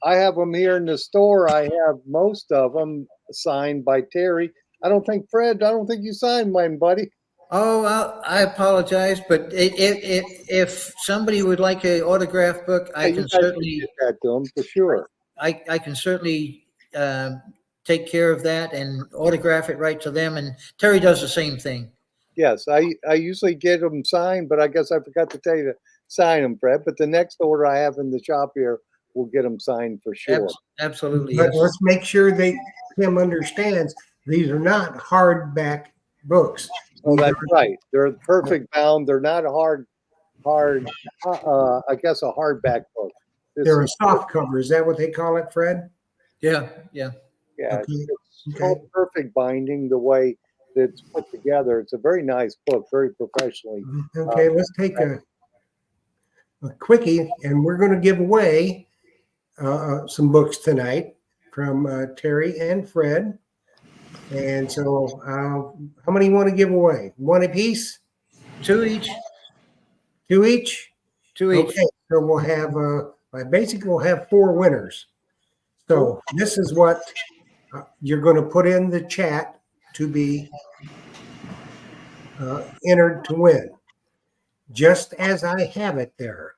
I have them here in the store. I have most of them signed by Terry. I don't think you signed mine, buddy. Oh, I apologize, but if somebody would like an autograph book, I You can guys certainly get that to them for sure. I can certainly take care of that and autograph it right to them. And Terry does the same thing. Yes, I usually get them signed, but I guess I forgot to tell you to sign them, Fred. But the next order I have in the shop here, we'll get them signed for sure. Absolutely. But Yes. let's make sure Tim understands these are not hardback books. Oh, that's right. They're perfect bound. They're not a hard, I guess a hardback book. They're a soft cover. Is that what they call it, Fred? Yeah. Yeah, Okay. it's called perfect binding the way it's put together. It's a very nice book, very professionally. Okay, let's take a quickie, and we're going to give away some books tonight from Terry and Fred. And so, how many you want to give away? One apiece? 2 each. 2 each? 2 each. Okay, so we'll have, basically we'll have 4 winners. So this is what you're going to put in the chat to be entered to win. Just as I have it there.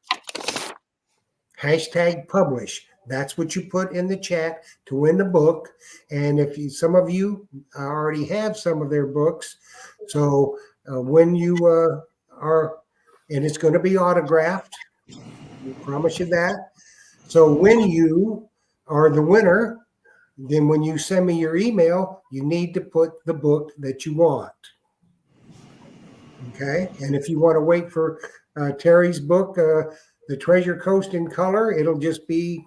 Hashtag publish. That's what you put in the chat to win the book. And if some of you already have some of their books, so when you are, and it's going to be autographed, we promise you that. So when you are the winner, then when you send me your email, you need to put the book that you want. Okay. And if you want to wait for Terry's book, The Treasure Coast in Color, it'll just be,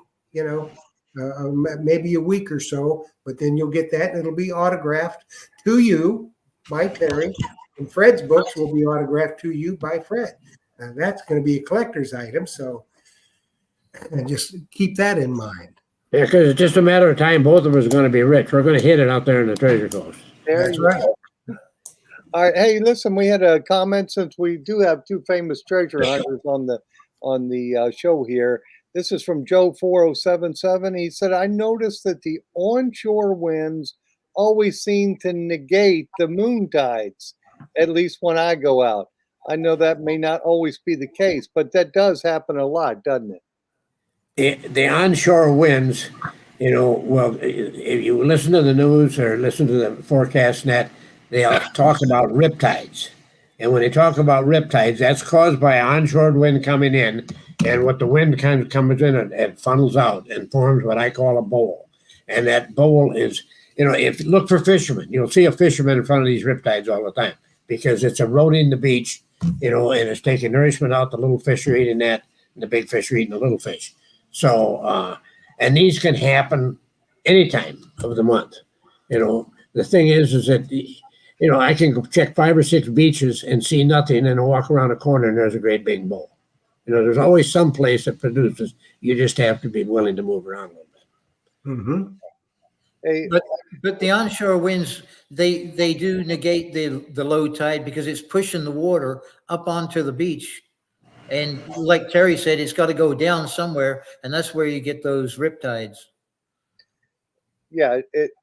maybe a week or so, but then you'll get that and it'll be autographed to you by Terry. And Fred's books will be autographed to you by Fred. Now that's going to be a collector's item. So just keep that in mind. Yeah, because it's just a matter of time. Both of us are going to be rich. We're going to hit it out there in the Treasure Coast. That's right. All right. Hey, listen, we had a comment since we do have 2 famous treasure hunters on the show here. This is from Joe 4077. He said, I noticed that the onshore winds always seem to negate the moon tides, at least when I go out. I know that may not always be the case, but that does happen a lot, doesn't it? The onshore winds, well, if you listen to the news or listen to the forecast net, they'll talk about riptides. And when they talk about riptides, that's caused by onshore wind coming in. And what the wind kind of comes in and funnels out and forms what I call a bowl. And that bowl is, if you look for fishermen, you'll see a fisherman in front of these riptides all the time because it's eroding the beach, and it's taking nourishment out. The little fish are eating that, and the big fish are eating the little fish. So, and these can happen any time of the month. The thing is that you know, I can go check 5 or 6 beaches and see nothing, and walk around a corner and there's a great big bull. You know, there's always some place that produces. You just have to be willing to move around a little bit. Mm-hmm. Hey, But the onshore winds, they do negate the low tide because it's pushing the water up onto the beach. And like Terry said, it's got to go down somewhere, and that's where you get those rip tides. yeah,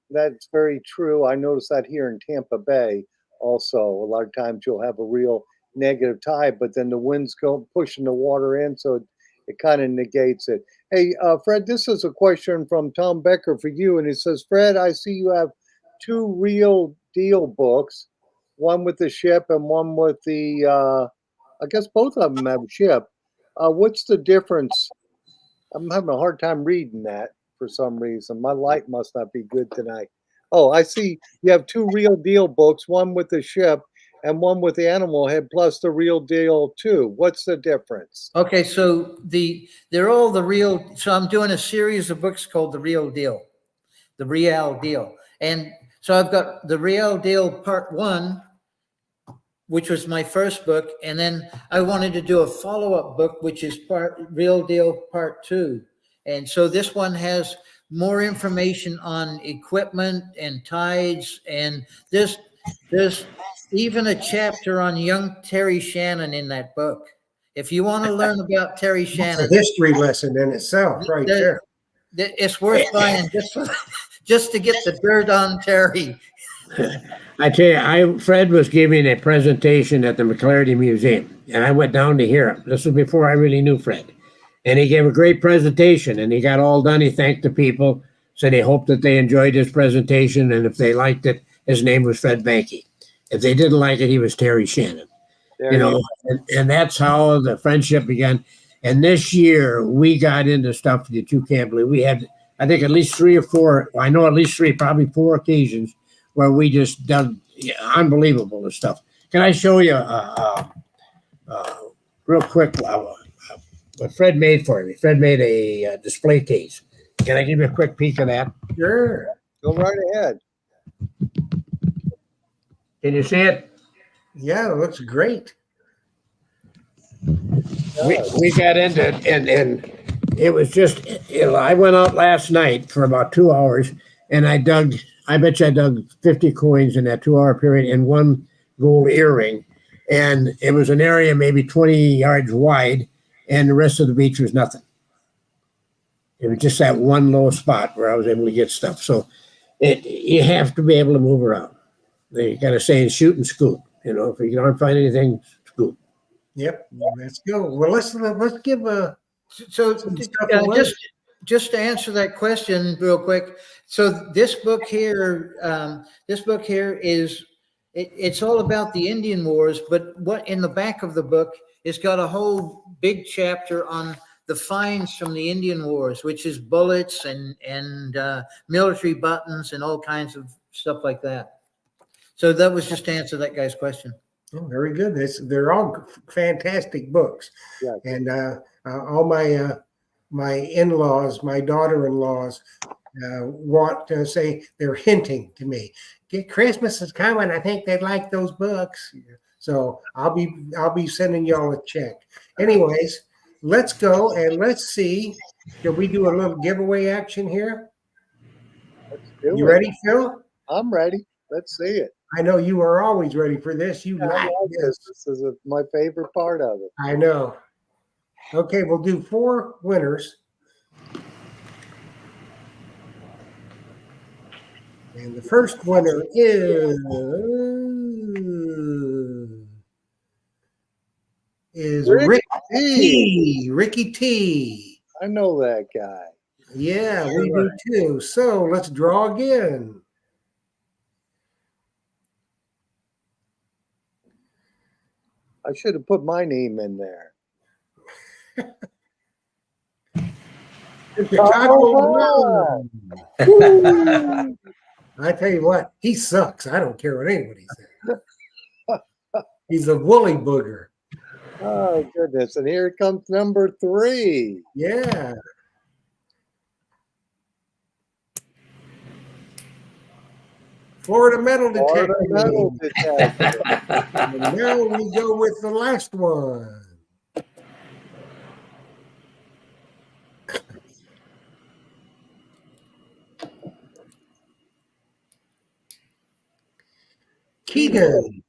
that's very true. I noticed that here in Tampa Bay also. A lot of times you'll have a real negative tide, but then the winds go pushing the water in, so it kind of negates it. Hey, Fred, this is a question from Tom Becker for you, and he says, Fred, I see you have 2 real deal books, one with the ship and one with the, I guess both of them have a ship. What's the difference? I'm having a hard time reading that for some reason. My light must not be good tonight. Oh, I see you have 2 real deal books, one with the ship and one with the animal head plus the real deal too. What's the difference? Okay, so they're all the real. So I'm doing a series of books called The Real Deal, The Real Deal, and so I've got The Real Deal Part 1, which was my first book, and then I wanted to do a follow-up book, which is Real Deal Part 2, and so this one has more information on equipment and tides, and there's even a chapter on young Terry Shannon in that book. If you want to learn about Terry It's a Shannon, history lesson in itself, right there. it's worth buying just to get the dirt on Terry. I tell you, Fred was giving a presentation at the McClarty Museum, and I went down to hear him. This was before I really knew Fred. And he gave a great presentation, and he got all done. He thanked the people, said he hoped that they enjoyed his presentation, and if they liked it, his name was Fred Banke. If they didn't like it, he was Terry Shannon. There You know, and that's how the friendship began. And this year, we got into stuff that you can't believe. We had, I think, at least 3 or 4, I know at least 3, probably 4 occasions where we just done unbelievable stuff. Can I show you real quick what Fred made for me? Fred made a display case. Can I give you a quick peek of that? Sure. Go right ahead. Can you see it? Yeah, it looks great. We got into it, and it was just, you know, I went out last night for about 2 hours, and I bet you I dug 50 coins in that 2-hour period in one gold earring. And it was an area maybe 20 yards wide, and the rest of the beach was nothing. It was just that one low spot where I was able to get stuff. So you have to be able to move around. They got a saying, shoot and scoop. You know, if you don't find anything, scoop. Yep. Let's go. Well, let's give a So some stuff away. just to answer that question real quick. So this book here is it's all about the Indian Wars, but what in the back of the book it's got a whole big chapter on the finds from the Indian Wars, which is bullets and military buttons and all kinds of stuff like that. So that was just to answer that guy's question. Oh, very good. They're all fantastic books. Yeah. And all my in-laws, my daughter-in-laws, want to say they're hinting to me. Christmas is coming. I think they'd like those books. So I'll be sending y'all a check. Anyways, let's go and let's see. Can we do a little giveaway action here? Let's do You it. ready, Phil? I'm ready. Let's see it. I know you are always ready for this. You I like love this. this. This is my favorite part of it. I know. Okay, we'll do 4 winners. And the first winner is Rick T. Ricky T. I know that guy. Yeah, we do too. So let's draw again. I should have put my name in there. Chicago. Woo! I tell you what, he sucks. I don't care what anybody says. He's a woolly booger. Oh goodness! And here comes number 3. Yeah. Florida metal Florida detecting. metal detector. And now we go with the last one. Keegan.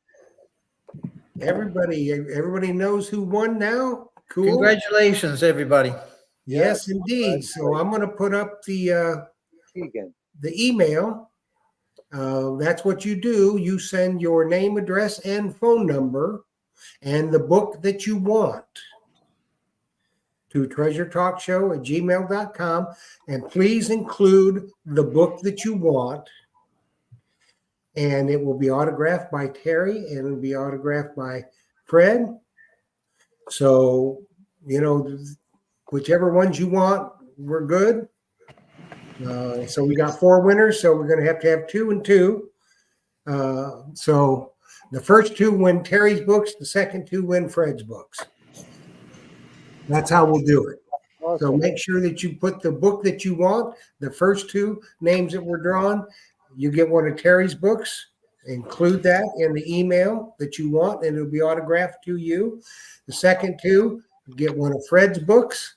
Everybody knows who won now? Cool. Congratulations, everybody. Yes, indeed. So I'm going to put up the Keegan. email. That's what you do. You send your name, address, and phone number and the book that you want to treasuretalkshow@gmail.com. And please include the book that you want. And it will be autographed by Terry and it'll be autographed by Fred. So, whichever ones you want, we're good. So we got 4 winners. So we're going to have 2 and 2. So the first 2 win Terry's books. The second 2 win Fred's books. That's how we'll do it. So make sure that you put the book that you want. The first 2 names that were drawn, you get one of Terry's books. Include that in the email that you want, and it'll be autographed to you. The second 2, get one of Fred's books,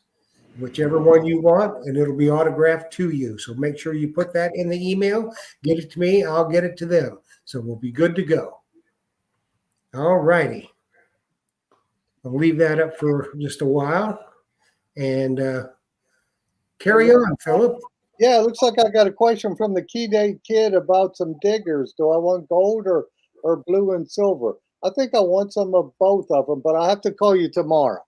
whichever one you want, and it'll be autographed to you. So make sure you put that in the email. Get it to me. I'll get it to them. So we'll be good to go. All righty. I'll leave that up for just a while. And carry on, Philip. Yeah, it looks like I got a question from the Key Day Kid about some diggers. Do I want gold or blue and silver? I think I want some of both of them, but I'll have to call you tomorrow.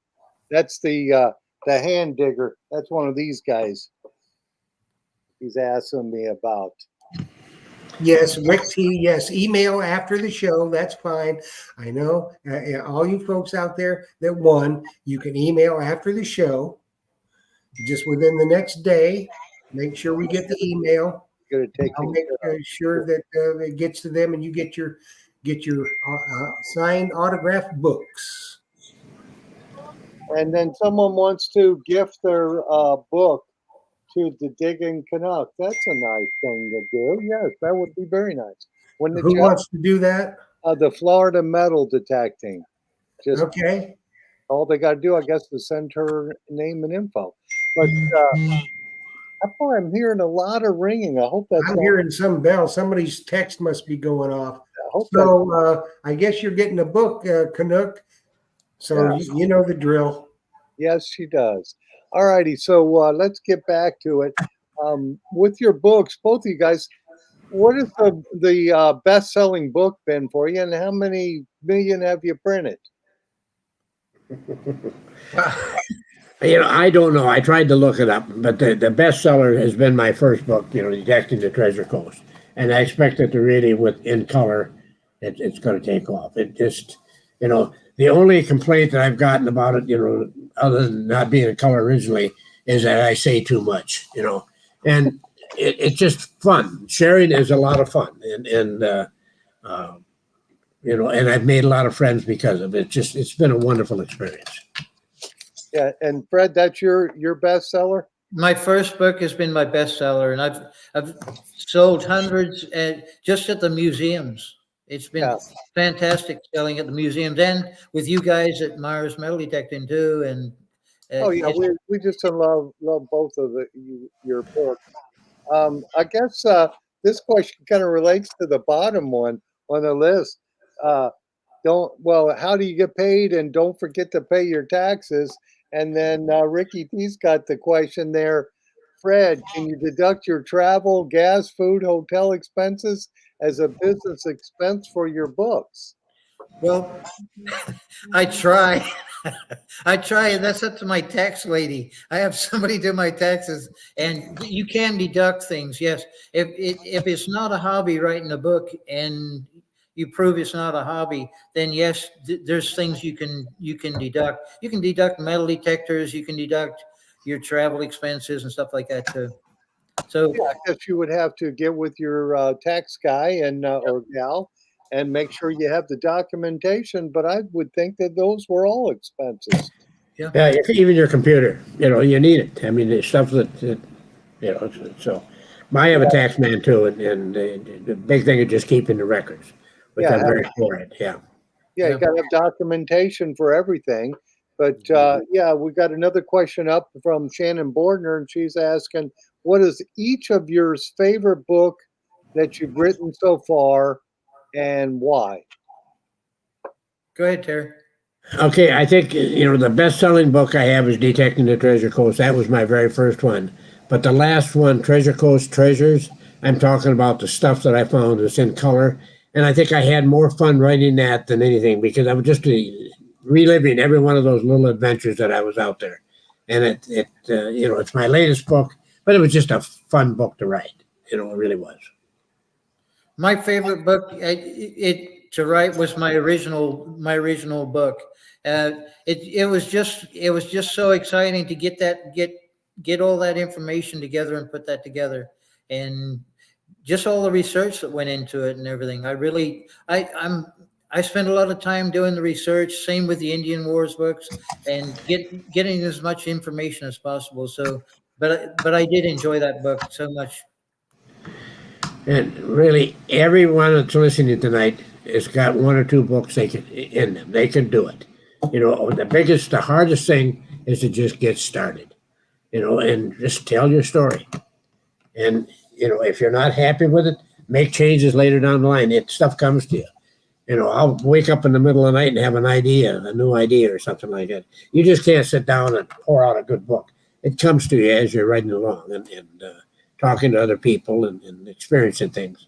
That's the hand digger. That's one of these guys. He's asking me about. Yes, Rick T. Yes, email after the show. That's fine. I know all you folks out there that won, you can email after the show. Just within the next day. Make sure we get the email. I'll make sure that it gets to them, and you get your signed autographed books. And then someone wants to gift their book to the Digging Canuck. That's a nice thing to do. Yes, that would be very nice. Who wants to do that? The Florida metal detecting. Just okay. All they got to do, I guess, is send her name and info. But I'm hearing a lot of ringing. I hope that's. I'm hearing some bell. Somebody's text must be going off. I hope so. I guess you're getting a book, Canuck. So yeah. you know the drill. Yes, she does. All righty. So let's get back to it. With your books, both of you guys, what is the best-selling book been for you, and how many million have you printed? I don't know. I tried to look it up, but the bestseller has been my first book, Detecting the Treasure Coast. And I expect it to really, in color, it's going to take off. It just, the only complaint that I've gotten about it, other than not being in color originally, is that I say too much, And it's just fun. Sharing is a lot of fun. And I've made a lot of friends because of it. It's been a wonderful experience. Yeah, and Fred, that's your bestseller? My first book has been my bestseller, and I've sold hundreds just at the museums. It's been fantastic selling at the museums and with you guys at Myers Metal Detecting too. And we just love both of your books. I guess this question kind of relates to the bottom one on the list. How do you get paid? And don't forget to pay your taxes. And then Ricky T's got the question there. Fred, can you deduct your travel, gas, food, hotel expenses as a business expense for your books? Well, I try. I try, and that's up to my tax lady. I have somebody do my taxes, and you can deduct things. Yes, if it's not a hobby writing a book, and you prove it's not a hobby, then yes, there's things you can deduct. You can deduct metal detectors. You can deduct your travel expenses and stuff like that too. So I guess you would have to get with your tax guy and or gal and make sure you have the documentation. But I would think that those were all expenses. Yeah, even your computer, you need it. I mean, it's stuff that so. I have a tax man too, and the big thing is just keeping the records, which Yeah, I'm very for it. Yeah. Yeah, you gotta have documentation for everything. But yeah, we got another question up from Shannon Bordner, and she's asking, what is each of your favorite book that you've written so far and why? Go ahead, Terry. Okay, I think the best-selling book I have is Detecting the Treasure Coast. That was my very first one. But the last one, Treasure Coast Treasures, I'm talking about the stuff that I found that's in color. And I think I had more fun writing that than anything because I was just reliving every one of those little adventures that I was out there. And it's my latest book, but it was just a fun book to write. It really was. My favorite book to write was my original book. It was just so exciting to get all that information together and put that together, and just all the research that went into it and everything. I spent a lot of time doing the research. Same with the Indian Wars books, and getting as much information as possible. So, but I did enjoy that book so much. And really, everyone that's listening tonight has got one or two books in them. They can do it. The hardest thing is to just get started, and just tell your story. And, if you're not happy with it, make changes later down the line. Stuff comes to you. I'll wake up in the middle of the night and have a new idea or something like that. You just can't sit down and pour out a good book. It comes to you as you're writing along and talking to other people and experiencing things.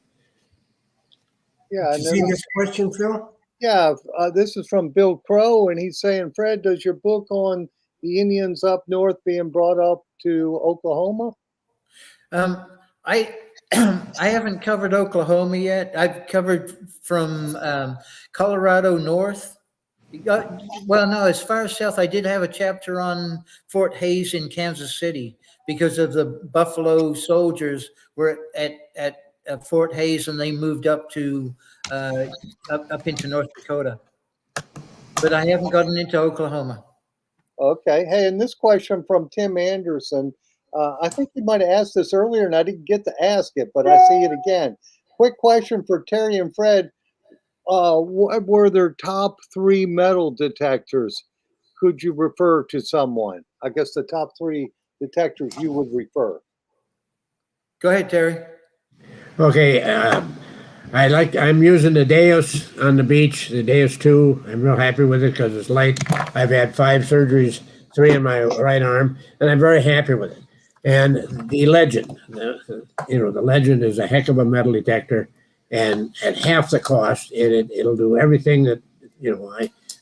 Yeah, Did you see this question, Phil? Yeah, this is from Bill Crow, and he's saying, Fred, does your book on the Indians up north being brought up to Oklahoma? I I haven't covered Oklahoma yet. I've covered from Colorado north. Well, no, as far as south, I did have a chapter on Fort Hays in Kansas City because of the Buffalo soldiers were at Fort Hays, and they moved up to up into North Dakota. But I haven't gotten into Oklahoma. Okay. Hey, and this question from Tim Anderson. I think you might have asked this earlier, and I didn't get to ask it, but I see it again. Quick question for Terry and Fred. What were their top 3 metal detectors? Could you refer to someone? I guess the top 3 detectors you would refer. Go ahead, Terry. Okay, I'm using the Deus on the beach, the Deus 2. I'm real happy with it because it's light. I've had 5 surgeries, 3 in my right arm, and I'm very happy with it. And the Legend, the Legend is a heck of a metal detector, and at half the cost, it'll do everything that,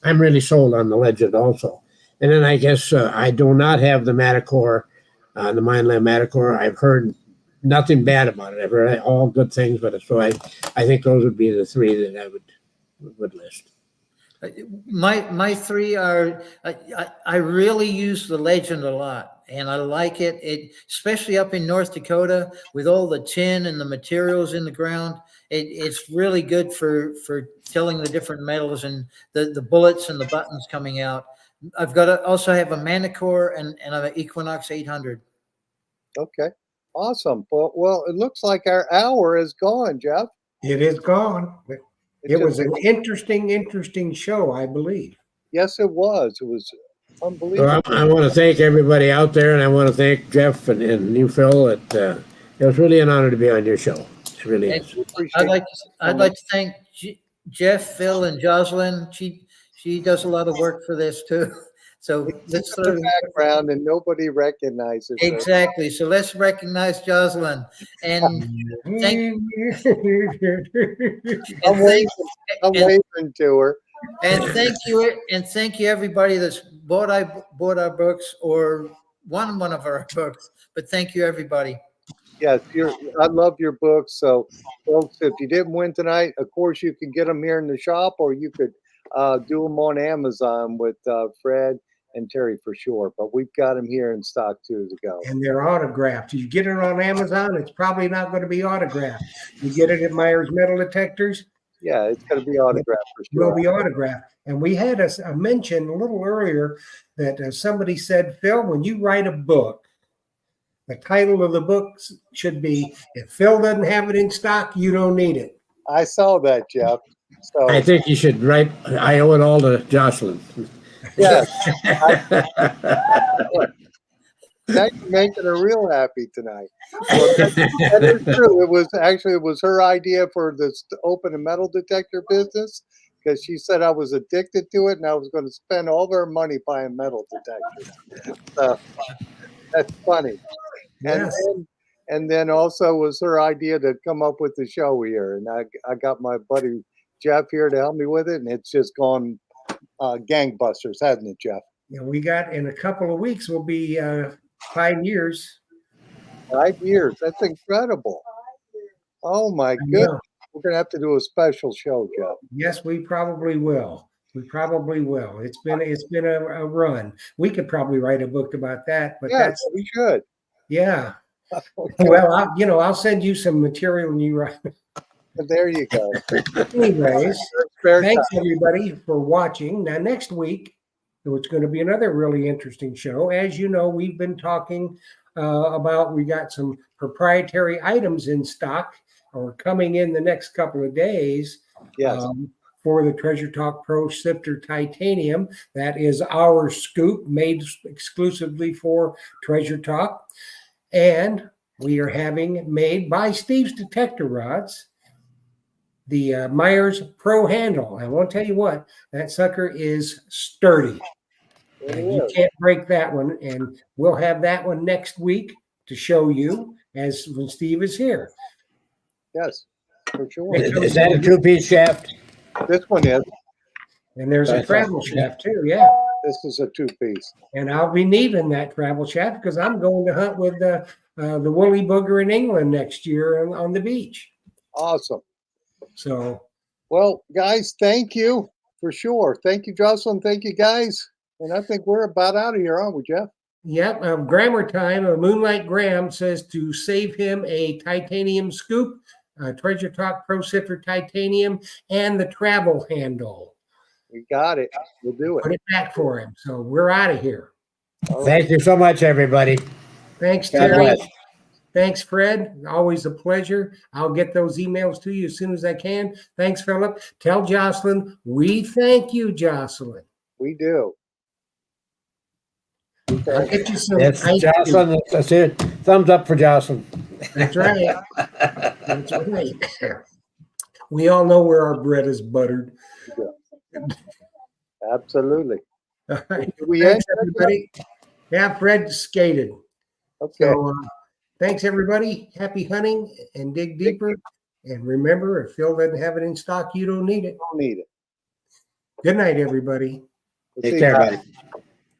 I'm really sold on the Legend also. And then I guess I do not have the Matacore, the Mindland Matacore. I've heard nothing bad about it. I've heard all good things, but so I think those would be the 3 that I would list. My 3 are I really use the Legend a lot, and I like it, especially up in North Dakota with all the tin and the materials in the ground. It's really good for telling the different metals and the bullets and the buttons coming out. I've also have a Manacore and an Equinox 800. Okay. Awesome. Well, it looks like our hour is gone, Jeff. It is gone. It was an interesting show, I believe. Yes, it was. It was unbelievable. Well, I want to thank everybody out there, and I want to thank Jeff and you, Phil. It was really an honor to be on your show. It really is. I'd like to thank Jeff, Phil, and Jocelyn. She does a lot of work for this too. So let's in the background, and nobody recognizes her. Exactly. So let's recognize Jocelyn and thank. I'm waving to her. And thank you everybody that's bought our books or won one of our books. But thank you everybody. Yes, I love your books. So, folks, if you didn't win tonight, of course you can get them here in the shop, or you could do them on Amazon with Fred and Terry for sure. But we've got them here in stock too to go. And they're autographed. You get it on Amazon, it's probably not going to be autographed. You get it at Myers Metal Detectors. Yeah, it's going to be autographed for sure. Will be autographed. And we had a mention a little earlier that somebody said, Phil, when you write a book, The title of the book should be, If Phil Doesn't Have It in Stock, You Don't Need It. I saw that, Jeff. So I think you should write, I owe it all to Jocelyn. yes, now you're making her real happy tonight. Well, that is true. It was her idea for this to open a metal detector business because she said I was addicted to it and I was going to spend all of her money buying metal detectors. So that's funny. Yes. And then also was her idea to come up with the show here, and I got my buddy Jeff here to help me with it, and it's just gone gangbusters, hasn't it, Jeff? Yeah, we got in a couple of weeks, will be 5 years. 5 years. That's incredible. Oh my I goodness. know. We're gonna have to do a special show, Jeff. Yes, we probably will. We probably will. It's been a run. We could probably write a book about that, but Yes, that's we should. yeah. Okay, Well, I'll send you some material and you write. there you go. Anyways, Spare thanks time. everybody for watching. Now next week, it's going to be another really interesting show. As you know, we've been talking about, we got some proprietary items in stock or coming in the next couple of days. Yes. For the Treasure Talk Pro Sifter Titanium. That is our scoop made exclusively for Treasure Talk. And we are having made by Steve's Detector Rods, the Myers Pro Handle. I won't tell you what, that sucker is sturdy. It And you is. can't break that one. And we'll have that one next week to show you as when Steve is here. Yes, for sure. Is that a two-piece shaft? This one is. And there's a That's travel awesome. shaft too, yeah. This is a two-piece. And I'll be needing that travel shaft because I'm going to hunt with the woolly booger in England next year on the beach. Awesome. So Well, guys, thank you for sure. Thank you, Jocelyn. Thank you, guys. And I think we're about out of here, aren't we, Jeff? yep, grammar time. Moonlight Graham says to save him a titanium scoop, Treasure Talk Pro Sifter Titanium, and the travel handle. We got it. We'll do Put it. it back for him. So we're out of here. Thank you so much, everybody. Thanks, God Terry. bless. Thanks, Fred. Always a pleasure. I'll get those emails to you as soon as I can. Thanks, Philip. Tell Jocelyn, we thank you, Jocelyn. We do. I'll get you some Yes, ice cream. Jocelyn, that's it. Thumbs up for Jocelyn. That's right. That's right. We all know where our bread is buttered. Absolutely. All right. Do we Thanks, end? everybody. Yeah, Fred skated. Okay. So thanks, everybody. Happy hunting and dig deeper. And remember, if Phil doesn't have it in stock, you don't need it. Don't need it. Good night, everybody. We'll Take see care, you. buddy.